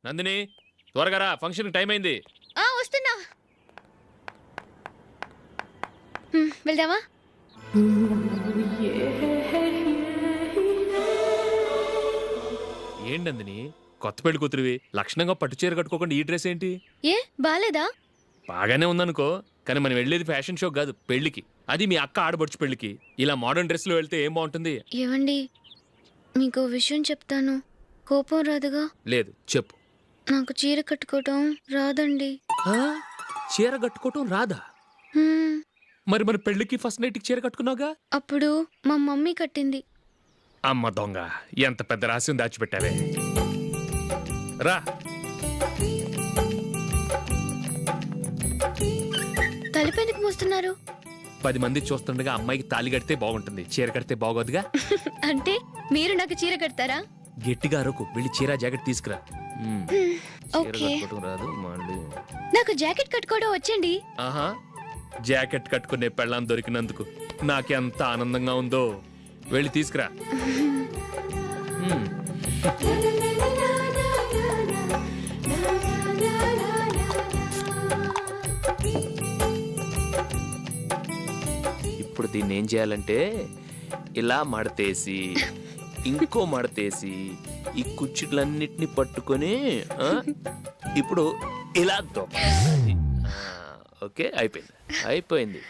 నందిని త్వరగా రా, function time అయింది. వస్తున్నా. వెళ్దామా? ఏంటి నందిని, కొత్త పెళ్లి కూతురివి లక్షణంగా పట్టు చీర కట్టుకోకుండా ఈ డ్రెస్ ఏంటి? ఏ బాలేదా? బాగానే ఉందనుకో, కానీ మనం వెళ్ళేది ఫ్యాషన్ షో కాదు, పెళ్లికి. అది మీ అక్క ఆడబడుచు పెళ్లికి. ఇలా మోడర్న్ డ్రెస్ లో వెళ్తే ఏం బాగుంటుంది? ఏవండి, మీకు విషయం చెప్తాను, కోపం రాదుగా? లేదు, చెప్పు. నాకు చీర కట్టుకోవటం రాదండి. చీర కట్టుకోవటం రాదా? మరి మన పెళ్లికి ఫస్ట్ నైట్ కి చీర కట్టుకున్నావుగా? అప్పుడు మా మమ్మీ కట్టింది. అమ్మ దొంగ, ఎంత పెద్ద రహస్యం దాచిపెట్టావే. రా. తలపెందుకు మోస్తున్నారు? 10 మంది చూస్తుండగా అమ్మాయికి తాళి కడితే బాగుంటుంది, చీర కడితే బాగోదుగా. అంటే మీరు నాకు చీర కడతారా? గట్టిగా అరకు, వెళ్ళి చీర జాకెట్ తీసుకురా. ఓకే. రాదు మళ్ళీ. నాకు జాకెట్ కట్టుకోవడం వచ్చండి. ఆహా, జాకెట్ కట్టుకునే పెళ్ళాం దొరికినందుకు నాకెంత ఆనందంగా ఉందో. వెళ్ళి తీసుకురా. ఇప్పుడు దీన్ని ఏం చేయాలంటే ఇలా మడతేసి ఇంకో మడతేసి ఈ కుర్చీలన్నిటిని పట్టుకొని ఇప్పుడు ఇలా దొక్కాలి. ఓకే, అయిపోయింది.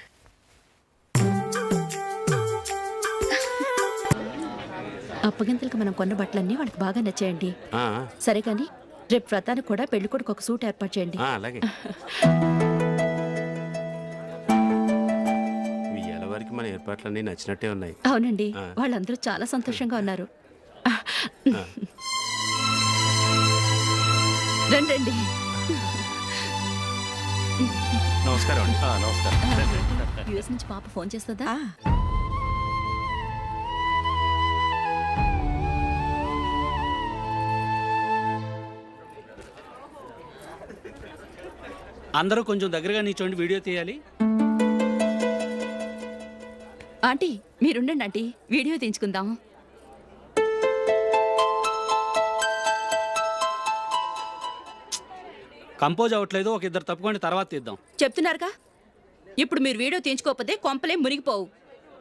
అప్పగింతలకు మనం కొన్న బట్టలన్నీ వాళ్ళకి బాగా నచ్చాయండి. సరే కానీ రేపు వ్రతానికి కూడా పెళ్లి కొడుకు ఒక సూట్ ఏర్పాటు చేయండి. అలాగే. వరకు మన ఏర్పాట్లన్నీ నచ్చినట్టే ఉన్నాయి. అవునండి, వాళ్ళందరూ చాలా సంతోషంగా ఉన్నారు. రండి. నమస్కారం అండి. నమస్కారం. యూఎస్ నుంచి పాప ఫోన్ చేస్తుందా? అందరూ కొంచెం దగ్గరగా నిల్చోండి, వీడియో తీయాలి. ఆంటీ మీరుండండి ఆంటీ, వీడియో తీయించుకుందాం. కంపోజ్ అవ్వట్లేదు, ఒక ఇద్దరు తప్పుకొని తర్వాత తీద్దాం. చెప్తున్నారుగా, ఇప్పుడు మీరు వీడియో తీయించుకోకపోతే కొంపలే మునిగిపోవు.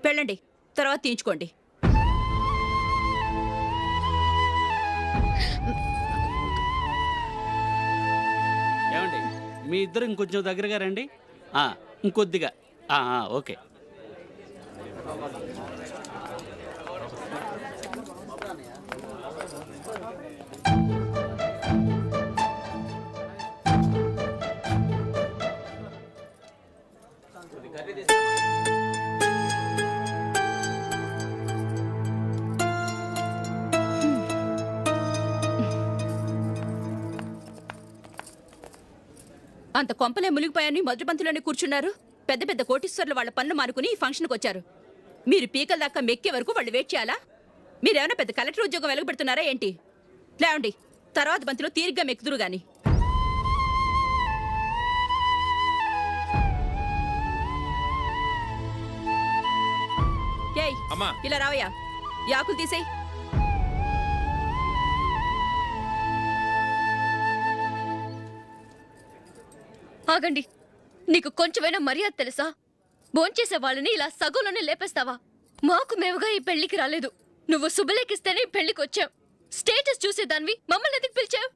వెళ్ళండి, తర్వాత తీయించుకోండి. ఏమండి, మీ ఇద్దరు ఇంకొంచెం దగ్గరగా రండి. ఇంకొద్దిగా. ఓకే. అంత కొంపలే మునిగిపోయాని మధురబంతులోనే కూర్చున్నారు. పెద్ద పెద్ద కోటీశ్వర్లు వాళ్ళ పన్ను మానుకుని ఈ ఫంక్షన్కి వచ్చారు. మీరు పీకల దాకా మెక్కే వరకు వాళ్ళు వెయిట్ చేయాలా? మీరేమైనా పెద్ద కలెక్టర్ ఉద్యోగం వెలగబెడుతున్నారా ఏంటి? లేవండి, తర్వాత బంతిలో తీరిగ్గా మెక్కుదురు గాని. ఏయ్, ఇలా రావయ్యా, యాకులు తీసేయ్. ఆగండి, నీకు కొంచెమైనా మర్యాద తెలుసా? భోంచేసే వాళ్ళని ఇలా సగంలోనే లేపేస్తావా? మాకు మేముగా ఈ పెళ్లికి రాలేదు, నువ్వు శుభలేఖిస్తేనే ఈ పెళ్లికి వచ్చావు. స్టేటస్ చూసేదానివి మమ్మల్ని ఎందుకు పిలిచావు?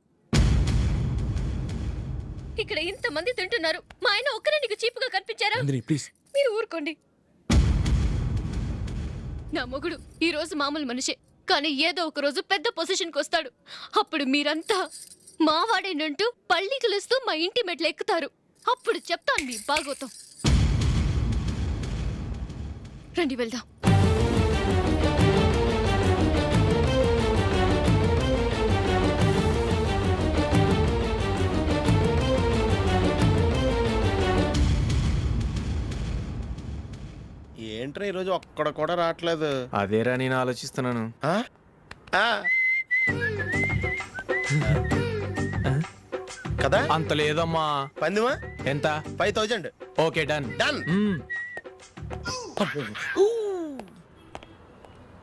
ఇక్కడ ఇంతమంది తింటున్నారు, మా ఆయన ఒక్కరే నీకు చీపుగా కనిపించారా? మీరు ఊరుకోండి. నా మొగుడు ఈ రోజు మామూలు మనిషే, కానీ ఏదో ఒక రోజు పెద్ద పొజిషన్కి వస్తాడు. అప్పుడు మీరంతా మావాడేనంటూ పళ్ళికలుస్తూ మా ఇంటి మెట్లు ఎక్కుతారు. అప్పుడు చెప్తాను మీ బాగోతం. రండి వెళ్దాం. ఏంట్రా ఈరోజు ఒక్కడ కూడా రావట్లేదు? అదేరా నేను ఆలోచిస్తున్నాను. కదా అంత లేదమ్మా. పందిమా ఎంత? 5000. Okay, done. డన్.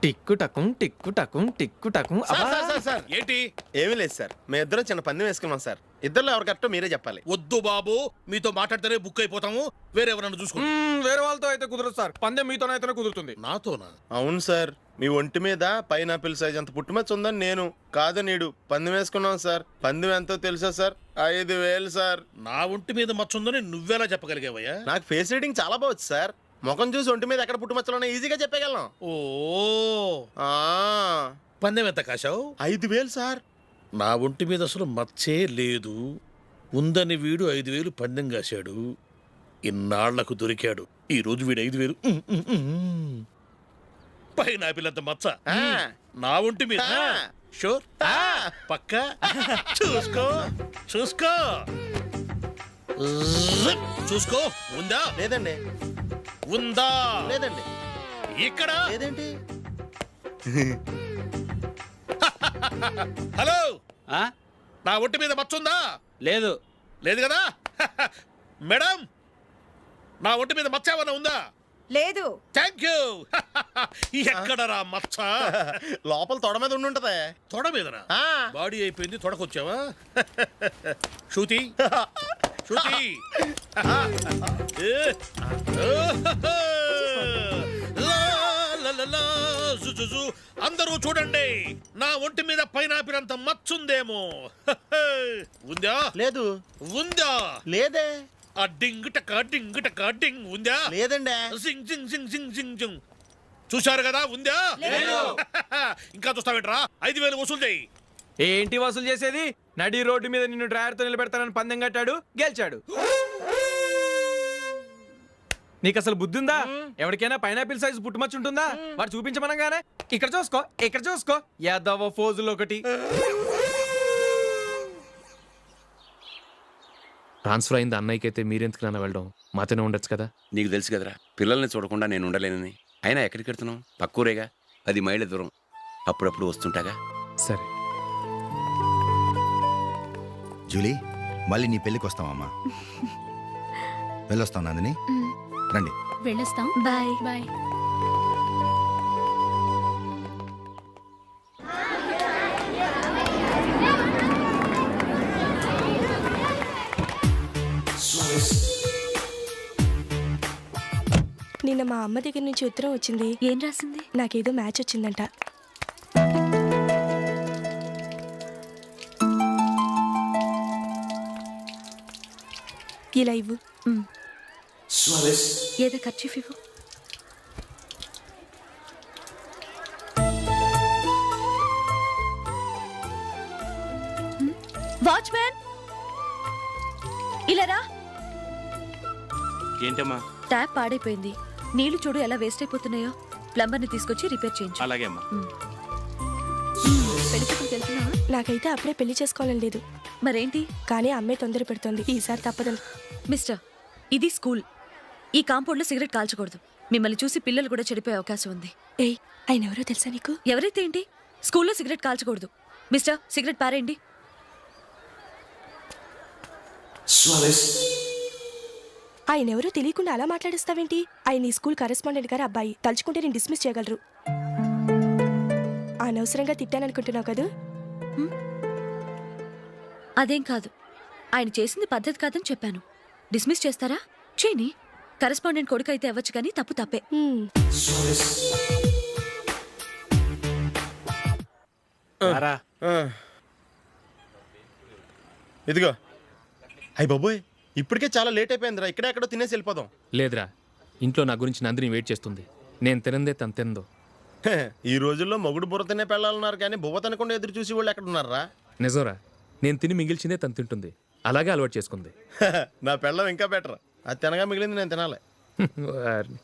టిక్కు టకుం టిక్కు టకుం టిక్కు టకుం సార్ ఏంటి ఏమీ లేదు సార్ మేము ఇద్దరం చిన్న పందెం వేసుకున్నాం సార్ ఇద్దరు ఎవరు కరెక్టో మీరే చెప్పాలి. వద్దు బాబు, మీతో మాట్లాడితేనే బుక్ అయిపోతాము. వేరే ఎవరన్నా చూసుకోండి. వేరే వాళ్ళతో అయితే కుదరదు సార్, పందెం మీతోనైతేనే కుదురుతుంది. నాతోనా? అవును సార్, మీ ఒంటి మీద పైనాపిల్ సైజ్ అంత పుట్టుమచ్చ ఉందని నేను కాదు నీడు పందెం వేసుకున్నాం సార్. పందెం ఎంతో తెలుసా సార్? 5,000 సార్. నా ఒంటి మీద మచ్చ ఉందని నువ్వెలా చెప్పగలిగావయ్యా? నాకు ఫేస్ రీడింగ్ చాలా బాగుంది సార్. ముఖం చూసి ఒంటి మీద ఎక్కడ పుట్టుమచ్చలో ఈజీగా చెప్పగలను. ఓ, ఆ, పందెం ఎంత కాశావు? 5,000 సార్. నా ఒంటి మీద అసలు మచ్చే లేదు. ఉందని వీడు 5,000 పందెం కాశాడు. ఇన్నాళ్లకు దొరికాడు. ఈ రోజు వీడు 5,000. పైన పిల్లంత మచ్చ ఆ, నా ఒంటి మీద. ఆ. షూర్? ఆ. పక్క చూసుకో చూసుకో జిప్. చూసుకో. ఉందా? లేదండి. ఉందా? లేదండి. ఇక్కడ లేదేంటి? హలో, ఆ? నా ఒంటి మీద మచ్చ ఉందా? లేదు. లేదు కదా? మేడం, నా ఒంటి మీద మచ్చ ఏమన్నా ఉందా? లేదు. Thank you. ఎక్కడరా మచ్చ? లోపల తొడ మీద ఉండి ఉంటది. తొడ మీదనా? ఆ. బాడీ అయిపోయింది, తొడకొచ్చావా? శృతి శృతి. ఏ. లా, లా, లా, లా, జు, జు, జు. అందరూ చూడండి, నా ఒంటి మీద పైనాపిల్ అంత మచ్చుందేమో. ఉందా? లేదు. ఉందా? లేదే. ఆ డింగ్ టక డింగ్ టక డింగ్ ఉందా? లేదండి. సింగ్ సింగ్ సింగ్ సింగ్ సింగ్ సింగ్. చూశారు కదా? ఉందా? ఇంకా చూస్తావేంట్రా? 5,000 వసూలు చేయి. ఏంటి వసూలు చేసేది? నడి రోడ్డు మీద నిన్ను డ్రైవర్తో నిలబెడతానని పందెం కట్టాడు, గెలిచాడు. నీకు అసలు బుద్ధి ఉందా? ఎవరికైనా పైనాపిల్ సైజ్ పుట్టుమచ్చు ఉంటుందా? వాడు చూపించమనగానే ఇక్కడ చూసుకో, ఇక్కడ చూసుకో, యాదవ ఫోజులు ఒకటి. ట్రాన్స్ఫర్ అయింది అన్నయ్యకి అయితే మీరెందుకు నాన్న వెళ్ళడం? మాతోనే ఉండొచ్చు కదా. నీకు తెలుసు కదరా, పిల్లల్ని చూడకుండా నేను ఉండలేనని. అయినా ఎక్కడికి వెళ్తున్నావు? పక్కూరేగా, 10 మైళ్ళ దూరం. అప్పుడప్పుడు వస్తుంటాగా. సరే. జూలీ, మళ్ళీ నీ పెళ్ళికి వస్తామమ్మా. వెళ్ళొస్తాం నందిని, రండి. వెళ్ళొస్తాం. Bye bye. నిన్న మా అమ్మ దగ్గర నుంచి ఉత్తరం వచ్చింది. ఏం రాసింది? నాకేదో మ్యాచ్ వచ్చిందంట. ఇలా ఇవ్వు. ఏదో ఖర్చు ఇవ్వు. వాచ్మ్యాన్, ఇలా రా. ఏంటమ్మా? ట్యాప్ పాడైపోయింది. నీళ్లు చూడు ఎలా వేస్ట్ అయిపోతున్నాయో. ప్లంబర్ని తీసుకొచ్చి రిపేర్ చేయించు. అలాగే అమ్మా. పెళ్లికి వెళ్తున్నావా? నాకైతే అప్పుడే పెళ్లి చేసుకోవాలని లేదు. మరేంటి? కానీ అమ్మే తొందర పెడుతోంది. ఈసారి తప్పదని. మిస్టర్, ఇది స్కూల్. ఈ కాంపౌండ్లో సిగరెట్ కాల్చకూడదు. మిమ్మల్ని చూసి పిల్లలు కూడా చెడిపోయే అవకాశం ఉంది. ఏయ్, ఆయన ఎవరో తెలుసా నీకు? ఎవరైతే ఏంటి? స్కూల్లో సిగరెట్ కాల్చకూడదు. మిస్టర్, సిగరెట్ పారేయండి. ఆయన ఎవరో తెలియకుండా అలా మాట్లాడిస్తావేంటి? ఆయన ఈ స్కూల్ కరెస్పాండెంట్ గారు అబ్బాయి. తలుచుకుంటే నేను డిస్మిస్ చేయగలరు. అనవసరంగా తిట్టాననుకుంటున్నావు కదా? అదేం కాదు. ఆయన చేసింది పద్ధతి కాదని చెప్పాను. డిస్మిస్ చేస్తారా? చేయని. కరెస్పాండెంట్ కొడుకు అయితే అవ్వచ్చు, కానీ తప్పు తప్పే. ఇదిగో. అయ్య బాబోయ్, ఇప్పటికే చాలా లేట్ అయిపోయిందిరా. ఇక్కడే ఎక్కడో తినేసి వెళ్ళిపోదాం. లేదురా, ఇంట్లో నా గురించి నందిని వెయిట్ చేస్తుంది. నేను తినందే తను తిందో. ఈ రోజుల్లో మొగుడు బుర్ర తినే పెళ్ళాలన్నారు, కానీ బువ్వ తినకుండా ఎదురు చూసి వాళ్ళు ఎక్కడ ఉన్నారా? నిజంరా, నేను తిని మిగిల్చిందే తను తింటుంది. అలాగే అలవాటు చేసుకుంది. నా పెళ్ళం ఇంకా బెటర్. అది తినగా మిగిలింది నేను తినాలి. వారిని.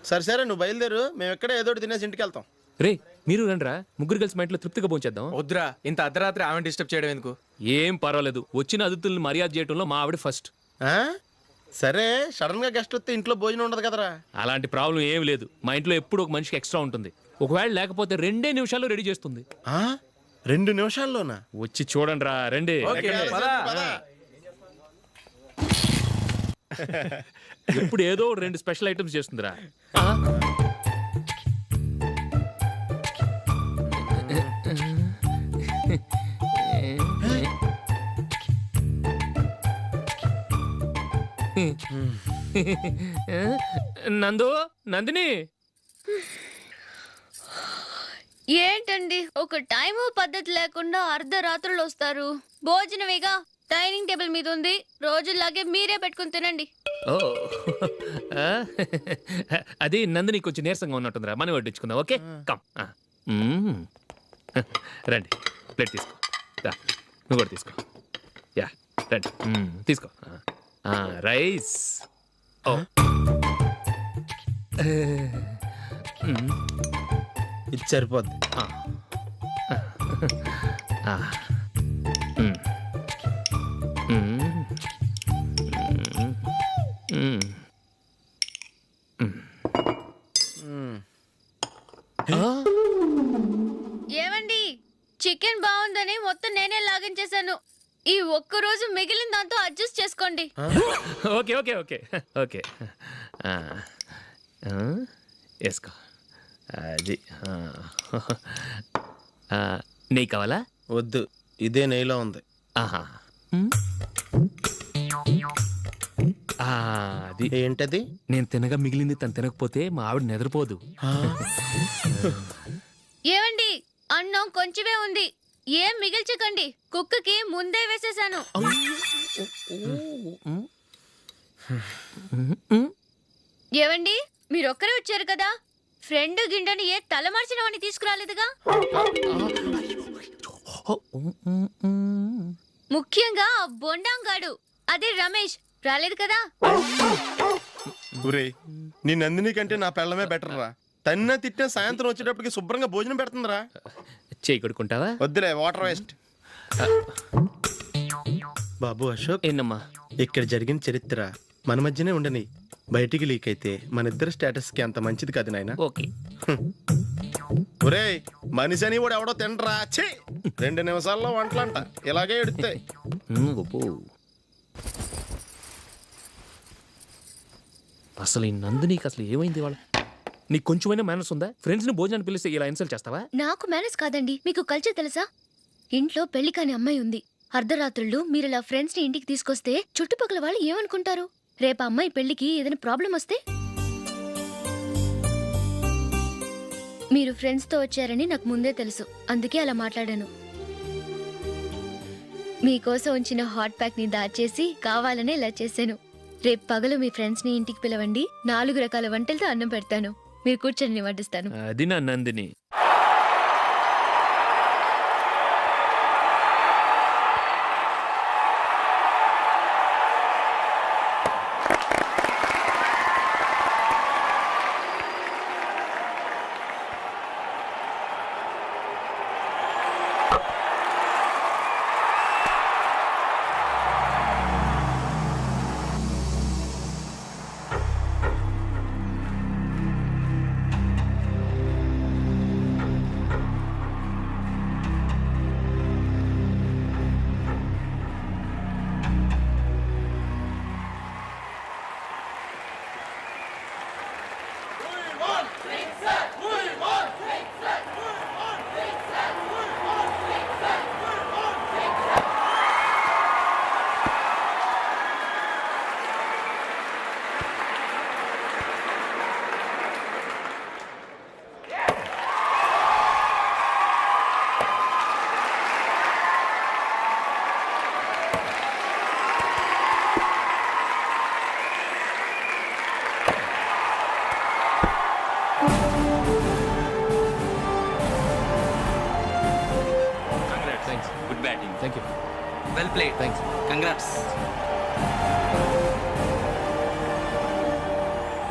సరే సరే, నువ్వు బయలుదేరు. మేము ఎక్కడ ఏదో ఒకటి తినేసి ఇంటికి వెళ్తాం. రే, మీరు రండిరా, ముగ్గురు కలిసి మా ఇంట్లో తృప్తిగా పోంచేద్దాం. వద్దురా, ఇంత అర్ధరాత్రి ఆమె డిస్టర్బ్ చేయడం ఎందుకు? ఏం పర్వాలేదు, వచ్చిన అతిథుల్ని మర్యాద చేయడంలో మా ఆవిడ ఫస్ట్. ఆ? సరే, సడన్ గా గెస్ట్ వస్తే ఇంట్లో భోజనం ఉండదు కదరా. అలాంటి ప్రాబ్లం ఏం లేదు. మా ఇంట్లో ఎప్పుడు ఒక మనిషికి ఎక్స్ట్రా ఉంటుంది. ఒకవేళ లేకపోతే 2 నిమిషాల్లో రెడీ చేస్తుంది. 2 నిమిషాల్లోనా? వచ్చి చూడండి రా, రండి. ఓకే, పద. ఎప్పుడు ఏదో 2 స్పెషల్ ఐటమ్స్ చేస్తుందిరా. నందు నందిని ఏంటండి ఒక టైము పద్ధతి లేకుండా అర్ధరాత్రులు వస్తారు. భోజనమేగా డైనింగ్ టేబుల్ మీద ఉంది. రోజులాగే మీరే పెట్టుకుని తినండి. ఓ ఆ, అది నందిని కొంచెం నీరసంగా ఉన్నట్టుందిరా, మనం వడ్డించుకుందాం. Okay come. రండి, ప్లేట్ తీసుకో. రా, నువ్వు కూడా తీసుకో. యా రండి, తీసుకో. రైస్. ఓ ఇది సరిపోద్ది. ఏమండి, చికెన్ బాగుందని మొత్తం నేనే లాగించేశాను. ఈ ఒక్క రోజు మిగిలిన దాంతో అడ్జస్ట్ చేసుకోండి. ఓకే ఓకే ఓకే ఓకే వేసుకో. అది నెయ్యి కావాలా? వద్దు, ఇదే నెయ్యిలో ఉంది. ఆహా. అది ఏంటది? నేను తినగా మిగిలింది తను తినకపోతే మా ఆవిడ నిద్రపోదు. ఏమండి, అన్నం కొంచెమే ఉంది. ఏం మిగిల్చకండి, కుక్కకి ముందే వేసేసాను. ఏవండి, మీరొక్కరే వచ్చారు కదా, ఫ్రెండ్ గిండెని ఏ తలమార్చిన వాడిని తీసుకురాలేదుగా. ముఖ్యంగా ఆ బొండాంగాడు, అదే రమేష్, రాలేదు కదా. ఊరే, నీ నందిని కంటే నా పెళ్ళమే బెటర్ రా. తన్న తిట్టిన సాయంత్రం వచ్చేటప్పటికి శుభ్రంగా భోజనం పెడుతుందిరా. చేయి కొడుకుంటావా? వద్దులే, వాటర్ వేస్ట్. బాబు అశోక్, ఏంటమ్మా? ఇక్కడ జరిగిన చరిత్ర మన మధ్యనే ఉండని. బయటికి లీక్ అయితే మన ఇద్దరు స్టేటస్ కి అంత మంచిది కాదు నాయన. ఓకే. ఒరే, మనిషి అని కూడా ఎవడో తినరా. ఛీ, 2 నిమిషాల్లో వంటలంట ఇలాగే ఎడుతాయి. అసలు ఈ నందినికి అసలు ఏమైంది వాళ్ళ? నీకు కొంచెమైనా మేనస్ ఉందా? ఫ్రెండ్స్ ని భోజనాన్ని పిలిస్తే ఇలా ఇన్సల్ట్ చేస్తావా? నాకు మేనేజ్ కాదండి, మీకు కల్చర్ తెలుసా? ఇంట్లో పెళ్లి కాని అమ్మాయి ఉంది. అర్ధరాత్రుళ్ళు మీరు ఇలా ఫ్రెండ్స్ ని ఇంటికి తీసుకొస్తే చుట్టుపక్కల వాళ్ళు ఏమనుకుంటారు? రేపు అమ్మాయి పెళ్లికి ఏదైనా ప్రాబ్లం వస్తే? మీరు ఫ్రెండ్స్ తో వచ్చారని నాకు ముందే తెలుసు, అందుకే అలా మాట్లాడాను. మీకోసం ఉంచిన హాట్ ప్యాక్ ని దాచేసి కావాలనే ఇలా చేశాను. రేపు పగలు మీ ఫ్రెండ్స్ ని ఇంటికి పిలవండి, 4 రకాల వంటలతో అన్నం పెడతాను. మీరు కూర్చొని వడ్డిస్తాను. అది నా Nandini. Good batting. Thank you. Well played. Thanks. Congrats.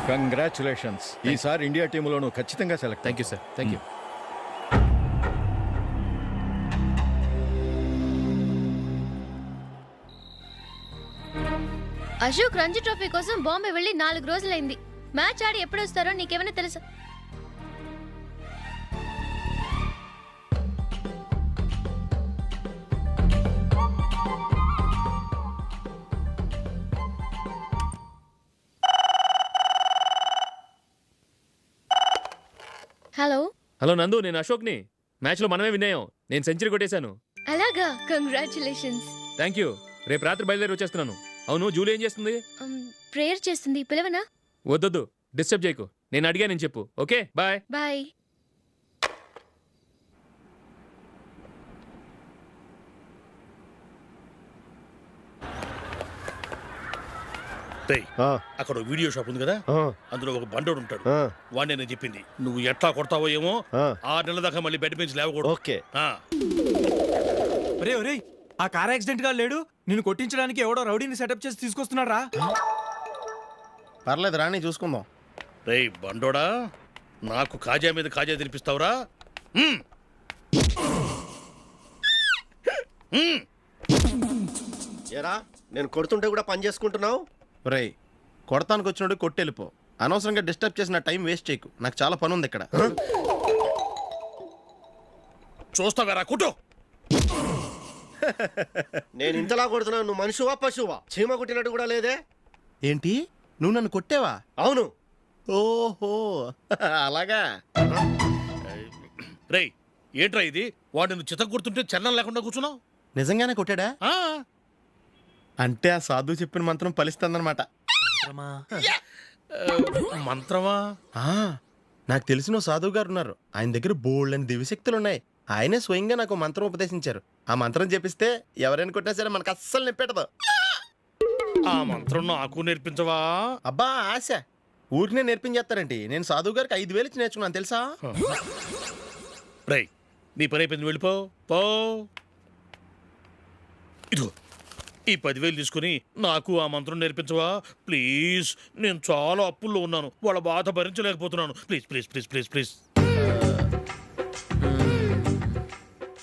Congratulations. ఈసారి ఇండియా టీంలోనూ ఖచ్చితంగా select. Thank you sir. Thank you. Ashok Ranji trophy కోసం బాంబే వెళ్ళి 4 రోజులైంది. మ్యాచ్ ఆడి ఎప్పుడు వస్తారో నీకేమైనా తెలుసా? హలో హలో నందు, నేను అశోక్ని. మ్యాచ్లో మనమే విన్ అయ్యాం. నేను సెంచరీ కొట్టేశాను. అలాగా, కంగ్రాచులేషన్స్. Thank you. రేపు రాత్రి బయలుదేరి వచ్చేస్తున్నాను. అవును జూలీ ఏం చేస్తుంది? ప్రేయర్ చేస్తుంది, పిలవనా? వద్దొద్దు, డిస్టర్బ్ చేయకు. నేను అడిగానని చెప్పు. Okay bye. బాయ్. రేయ్, అక్కడ ఓ వీడియో షాప్ ఉంది కదా, అందులో ఒక బండోడు ఉంటాడు. వాడిని నేను చెప్పింది నువ్వు ఎట్లా కొడతావో ఏమో, 6 నెలల దాకా మళ్ళీ బెడ్ నుంచి లేవకూడదు. ఓకే. ఆ. ఒరే ఒరే, ఆ కార్ యాక్సిడెంట్ గా లేడు, నిన్ను కొట్టించడానికి ఎవడో రౌడీని సెటప్ చేసి తీసుకొస్తున్నాడు రా. పర్లేదు రాని చూసుకుందాం. రేయ్ బండోడా, నాకు కాజా మీద కాజా తినిపిస్తావురా? హ్మ్. హ్మ్. ఏరా నేను కొడుతుంటే కూడా పని చేసుకుంటున్నావు? రేయ్, కొడతానికి వచ్చినోడు కొట్టెళ్ళిపో. అనవసరంగా డిస్టర్బ్ చేసిన టైం వేస్ట్ చేయకు. నాకు చాలా పని ఉంది ఇక్కడ. చూస్తావేరా కుట్టు. నేను ఇంతలా కొడుతున్నావు, నువ్వు మనిషివా పశువా? చీమ కుట్టినట్టు కూడా లేదే. ఏంటి, నువ్వు నన్ను కొట్టేవా? అవును. ఓహో అలాగా. రేయ్ ఏంట్రా ఇది? వాడు నువ్వు చిత్త గుర్తుంటే చలనం లేకుండా కూర్చున్నావు. నిజంగానే కొట్టాడా? ఆ. అంటే ఆ సాధువు చెప్పిన మంత్రం ఫలిస్తుందన్నమాట. మంత్రమా? నాకు తెలిసిన ఓ సాధువు గారు ఉన్నారు. ఆయన దగ్గర బోల్డ్ అని దివ్యశక్తులు ఉన్నాయి. ఆయనే స్వయంగా నాకు మంత్రం ఉపదేశించారు. ఆ మంత్రం చెప్పిస్తే ఎవరైనా కొట్టినా సరే మనకు అస్సలు నిప్పెట్టదు. ఆ మంత్రం నాకు నేర్పించవా? అబ్బా ఆశ, ఊరినే నేర్పించేస్తారండి. నేను సాధువు గారికి 5,000 ఇచ్చి నేర్చుకున్నాను తెలుసా? రేయ్ నీ పని అయిపోయింది, వెళ్ళిపో పో. ఇదిగో ఈ 10,000 తీసుకుని నాకు ఆ మంత్రం నేర్పించవా ప్లీజ్? నేను చాలా అప్పుల్లో ఉన్నాను, వాళ్ళ బాధ భరించలేకపోతున్నాను. Please please please please please.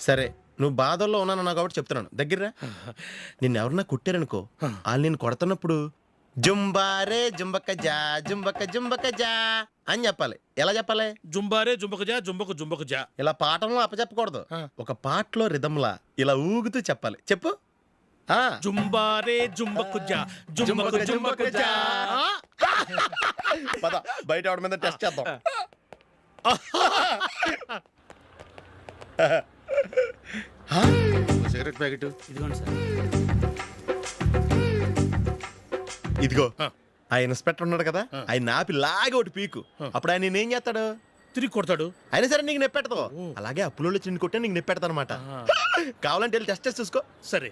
సరే, నువ్వు బాధల్లో ఉన్నాను నాకు కాబట్టి చెప్తున్నాను. దగ్గర నిన్ను ఎవరన్నా కుట్టారనుకో, వాళ్ళు నేను కొడుతున్నప్పుడు జుంబారే జుంబక జా జుంబక జుంబక జా అని చెప్పాలి. ఎలా చెప్పాలి? జుంబారే జుంబక జా జుంబకు జుంబకు జా. ఇలా పాఠంలో అప్పచెప్పకూడదు. ఒక పాటలో రిధంలా ఇలా ఊగుతూ చెప్పాలి. చెప్పు. జుంబారే జుంబకు జా జుంబకు జుంబకు జా. పద బయట ఆవిడ మీద టెస్ట్ చేద్దాం. సిగరెట్ ప్యాకెట్ ఇదిగోండి సార్. ఇదిగో ఆ ఇన్స్పెక్టర్ ఉన్నాడు కదా, ఆయన నాపి లాగే ఒకటి పీకు. అప్పుడు ఆయన నేనేం చేస్తాడు? తిరిగి కొడతాడు. అయినా సరే నీకు నెప్పెడతావు. అలాగే అప్పులో చిన్న కొట్టే నీకు నెప్పెడతా అనమాట. కావాలంటే వెళ్ళి టెస్ట్ చేసి చూసుకో. సరే.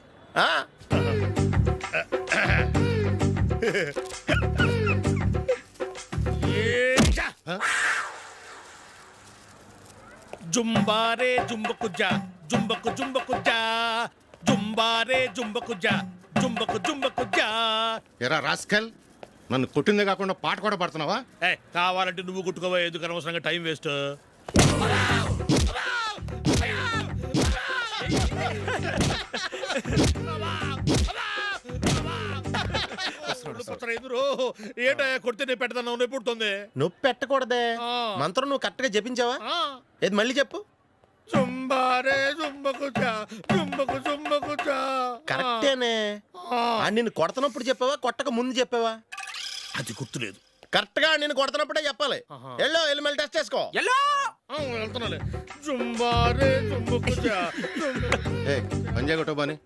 జుంబారే జుంబకు జా జుంబకు జుంబకు జా జుంబారే జుంబకు జా జుంబకు జుంబకు జా. ఎరా రాస్కల్, నన్ను కొట్టిందే కాకుండా పాట కూడా పడుతున్నావా? కావాలంటే నువ్వు కుట్టుకోవా, ఎందుకు అనవసరంగా టైం వేస్ట్. ఏంటో కొడితే నేను పెడతాను, నొప్పి పుడుతుంది. నొప్పి పెట్టకూడదే. మంత్రం నువ్వు కరెక్ట్ గా జపించావా? ఏది మళ్ళీ చెప్పు. జుంబారే జుంబకు జా జుంబకు జుంబకు జా. కరెక్టేనే. నిన్ను కొడుతున్నప్పుడు చెప్పావా, కొట్టక ముందు చెప్పావా? అది గుర్తులేదు. కరెక్ట్ గా నేను కొడుతున్నప్పుడే చెప్పాలి. వెళ్ళి మళ్ళీ టెస్ట్ చేసుకో. వెళ్తున్నాలే. జుంబారే జుంబకు జా. పంజా కొట్టో బాని.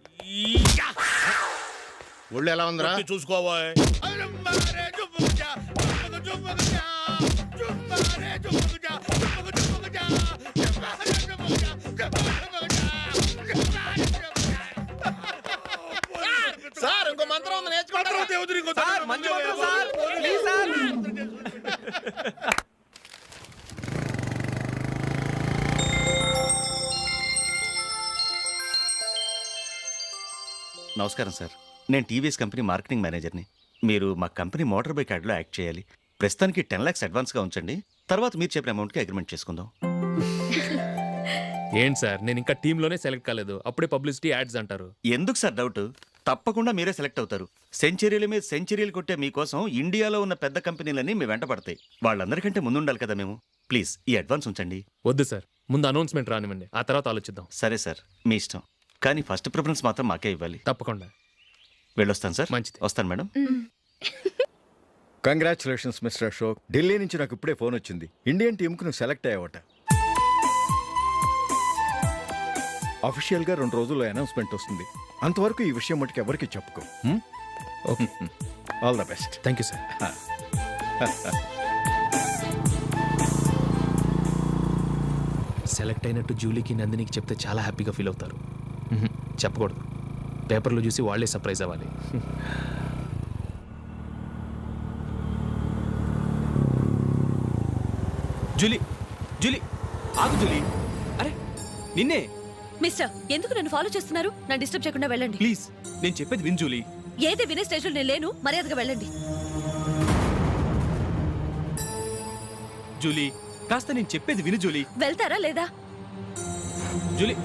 ఒళ్ళు ఎలా ఉందిరా? చూసుకోవా. సార్ ఇంకో మంత్రం ఉంది, నేర్చుకుంటారు. నమస్కారం సార్, నేను టీవీఎస్ కంపెనీ మార్కెటింగ్ మేనేజర్ని. మీరు మా కంపెనీ మోటార్ బైక్ యాడ్లో యాక్ట్ చేయాలి. ప్రస్తుతానికి 10 lakhs అడ్వాన్స్గా ఉంచండి, తర్వాత మీరు చెప్పిన అమౌంట్కి అగ్రిమెంట్ చేసుకుందాం. ఏంటి సార్, నేను ఇంకా టీంలోనే సెలెక్ట్ కాలేదు, అప్పుడే పబ్లిసిటీ యాడ్స్ అంటారు. ఎందుకు సార్ డౌట్? తప్పకుండా మీరే సెలెక్ట్ అవుతారు. సెంచరీల మీద సెంచరీలు కొట్టే మీకోసం ఇండియాలో ఉన్న పెద్ద కంపెనీలన్నీ మీ వెంట పడతాయి. వాళ్ళందరికంటే ముందుండాలి కదా మేము. ప్లీజ్ ఈ అడ్వాన్స్ ఉంచండి. వద్దు సార్, ముందు అనౌన్స్మెంట్ రానివ్వండి, ఆ తర్వాత ఆలోచిద్దాం. సరే సార్, మీ ఇష్టం, కానీ ఫస్ట్ ప్రిఫరెన్స్ మాత్రం మాకే ఇవ్వాలి. తప్పకుండా. వెళ్ళొస్తాను సార్. మంచిది. వస్తాను madam. Congratulations mister Ashok. Delhi నుంచి నాకు ఇప్పుడే ఫోన్ వచ్చింది. ఇండియన్ టీంకు నువ్వు సెలెక్ట్ అయ్యావట. అఫీషియల్గా 2 రోజుల్లో అనౌన్స్మెంట్ వస్తుంది. అంతవరకు ఈ విషయం మటుకు ఎవరికి చెప్పుకో. Okay all the best. Thank you sir. Select అయినట్టు జూలీకి నందినికి చెప్తే చాలా హ్యాపీగా ఫీల్ అవుతారు. చెప్పకూడదు, పేపర్లో చూసి వాళ్ళే సర్ప్రైజ్ అవ్వాలి. జూలీ జూలీ ఆగు జూలీ. అరే నిన్నే. మిస్టర్, ఎందుకు నన్ను ఫాలో చేస్తున్నారు? నా డిస్టర్బ్ చేయకుండా వెళ్ళండి. ప్లీజ్ నేను చెప్పేది విన్ జూలీ. ఏది వినే స్టేజ్లో నేను లేను. మర్యాదగా వెళ్ళండి. జూలీ కాస్త నేను చెప్పేది విను జూలీ. వెళ్తారా లేదా? జూలీ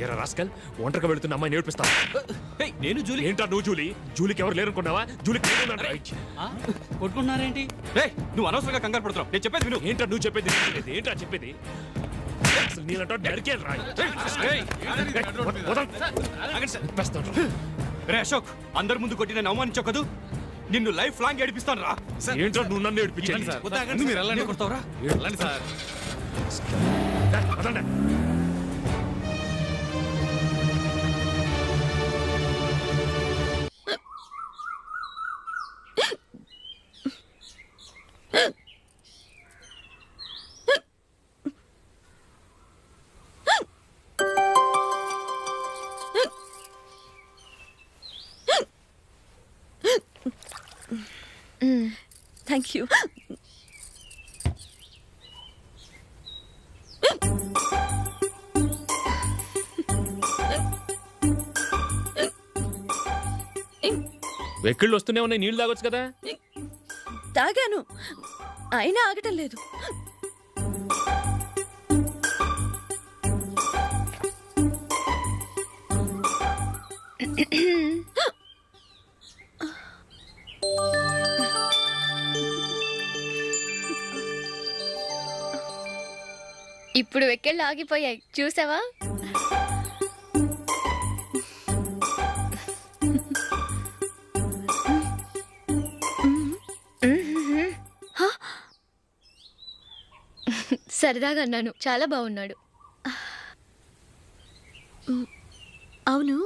ఎరా రాస్కల్, ఒంటరిగా వెళుతున్న అమ్మాయి నేర్పిస్తా. ఏయ్, నేను జూలీ. ఏంటా నువ్వు జూలీ? జూలీకి ఎవరు లేరనుకున్నావా? జూలీకి ఆ? కొట్టుకుంటున్నారేంటి? రేయ్, నువ్వు అనవసరంగా కంగారు పడుతున్నావు. నేను చెప్పేది విను. ఏంటా నువ్వు చెప్పేది? ఏంటా చెప్పేది? అసలు నీలంటో నరికేయాలి రా. ఏయ్, ఆగండి సార్. రే అశోక్, అందరి ముందు కొట్టి నేను అవమానించావు కదూ. నిన్ను లైఫ్ లాంగ్ ఏడిపిస్తాను రా. ఏంటో నువ్వు నన్ను ఏడిపించాలి. మీరు వెళ్ళండి. కొడతావురా? వెళ్ళండి సార్. అదండి. Thank you. వెక్కిళ్ళు వస్తూనే ఉన్నాయి, నీళ్లు తాగొచ్చు కదా. తాగాను, అయినా ఆగటం లేదు. ఇప్పుడు వెక్కెళ్ళు ఆగిపోయాయి, చూసావా? సరదాగా అన్నాను, చాలా బాగున్నాడు. అవును,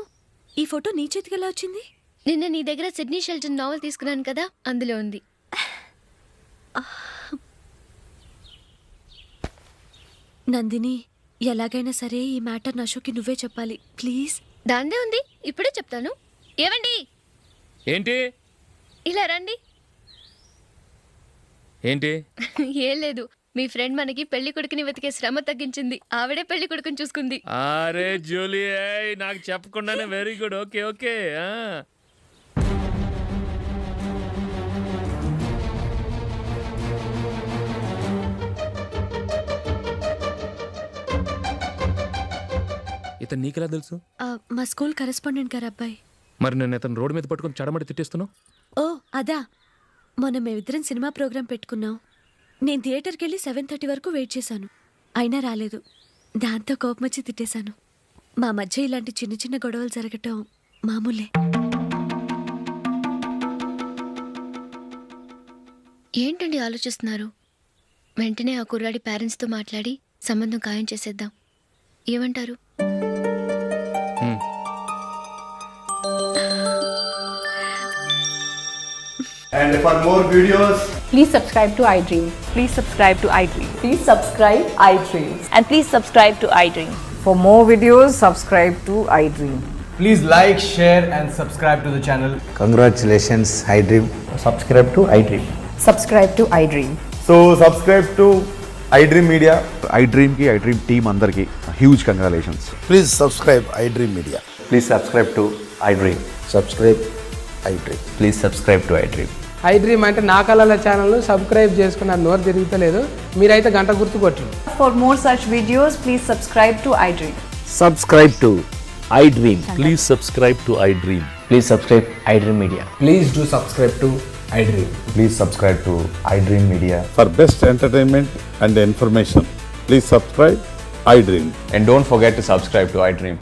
ఈ ఫోటో నీ చేతికి ఎలా వచ్చింది? నిన్న నీ దగ్గర సిడ్నీ షెల్టన్ నావెల్ తీసుకున్నాను కదా, అందులో ఉంది. నందిని, ఎలాగైనా సరే ఈ మ్యాటర్ అశోక్కి నువ్వే చెప్పాలి ప్లీజ్. దాందే ఉంది, ఇప్పుడే చెప్తాను. ఏవండి, ఏంటి ఇలా రండి. ఏంటి? ఏం లేదు, మీ ఫ్రెండ్ మనకి పెళ్లి కొడుకుని వెతికే శ్రమ తగ్గించింది. ఆవిడే పెళ్లి కొడుకుని చూసుకుంది. అరే జూలీ, నాకు చెప్పకుండానే వెరీ గుడ్. Okay okay. ఇతను నీకెలా తెలుసు? మా స్కూల్ కరెస్పాండెంట్ గారు అబ్బాయి. మరి నేను ఇతను రోడ్డు మీద పట్టుకుని చడమడి తిట్టేస్తున్నావు. ఓ అదా, మొన్న మేమిద్దరం సినిమా ప్రోగ్రాం పెట్టుకున్నాం. నేను థియేటర్కి వెళ్ళి 7:30 వరకు వెయిట్ చేశాను, అయినా రాలేదు. దాంతో కోపం వచ్చి తిట్టేశాను. మా మధ్య ఇలాంటి చిన్న చిన్న గొడవలు జరగటం మామూలే. ఏంటండి ఆలోచిస్తున్నారు? వెంటనే ఆ కుర్రాడి పేరెంట్స్తో మాట్లాడి సంబంధం ఖాయం చేసేద్దాం. ఏమంటారు? And for more videos, Please subscribe to iDream. Please subscribe to iDream. Please subscribe iDream. And please subscribe to iDream. For more videos, subscribe to iDream. Please like, share and subscribe to the channel. congratulations, iDream. Subscribe to iDream. Subscribe to iDream. So subscribe to iDream Media. iDream ki iDream team andarki huge congratulations. Please subscribe iDream Media. Please subscribe to iDream. Subscribe iDream. Please subscribe to iDream. iDream అంటే నా కళల channel subscribe చేసుకున్న నోరు తిరుగుతలేదు. మీరైతే గంట గుర్తు కొట్టండి. For more such videos, please subscribe to iDream. Subscribe to iDream. Please subscribe to iDream. Please subscribe iDream Media. Please do subscribe to iDream. Please subscribe to iDream Media. For best entertainment and information, please subscribe iDream. And don't forget to subscribe to iDream.